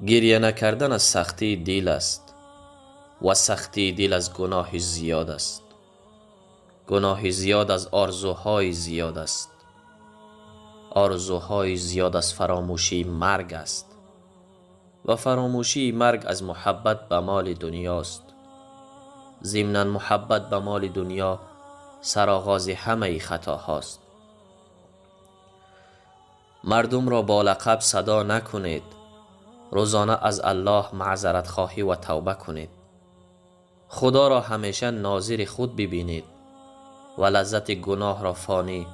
گریه نکردن از سختی دل است و سختی دل از گناه زیاد است. گناه زیاد از آرزوهای زیاد است. آرزوهای زیاد از فراموشی مرگ است و فراموشی مرگ از محبت به مال دنیاست. ضمناً محبت به مال دنیا سرآغاز همه خطاهاست. مردم را با لقب صدا نکنید. روزانه از الله معذرت خواهی و توبه کنید. خدا را همیشه ناظر خود ببینید و لذت گناه را فانی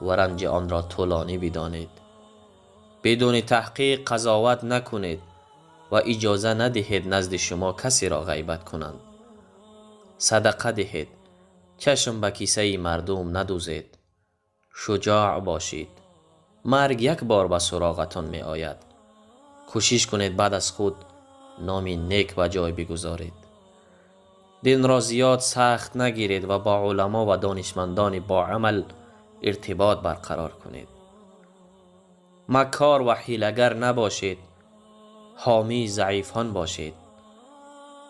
و رنج آن را طولانی بدانید. بدون تحقیق قضاوت نکنید و اجازه ندهید نزد شما کسی را غیبت کنند. صدقه دهید. چشم به کیسه مردم ندوزید. شجاع باشید. مرگ یک بار به سراغتان می آید. کوشش کنید بعد از خود نامی نیک به جای بگذارید. دین را زیاد سخت نگیرید و با علما و دانشمندان با عمل ارتباط برقرار کنید. مکار و حیله‌گر نباشید. حامی ضعیفان باشید.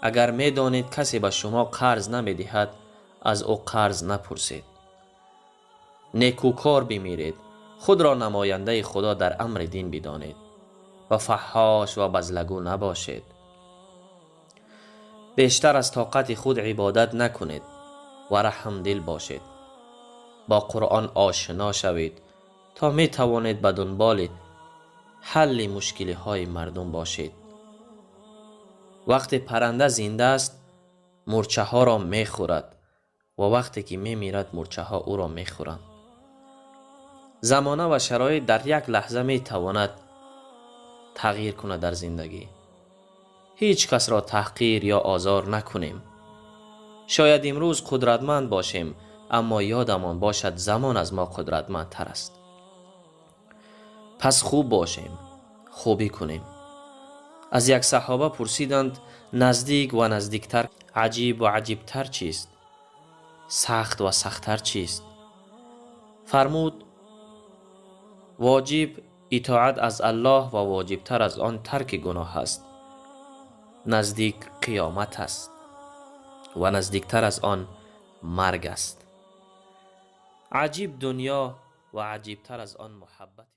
اگر می دانید کسی به شما قرض نمی دهد از او قرض نپرسید. نیکوکار بمیرید. خود را نماینده خدا در امر دین بدانید و فحاش و بزلگو نباشید. بیشتر از طاقت خود عبادت نکنید و رحم دل باشید. با قرآن آشنا شوید تا می توانید به دنبال حل مشکل های مردم باشید. وقتی پرنده زنده است مورچه ها را می خورد و وقتی که می میرد مورچه ها او را می خورند. زمانه و شرایط در یک لحظه می تواند تغییر کند در زندگی. هیچ کس را تحقیر یا آزار نکنیم. شاید امروز قدرتمند باشیم اما یادمان باشد زمان از ما قدرتمندتر است. پس خوب باشیم، خوبی کنیم. از یک صحابه پرسیدند نزدیک و نزدیکتر عجیب و عجیبتر چیست؟ سخت و سختتر چیست؟ فرمود واجب اطاعت از الله و واجبتر از آن ترک گناه است. نزدیک قیامت است و نزدیکتر از آن مرگ است. عجیب دنیا و عجیبتر از آن محبت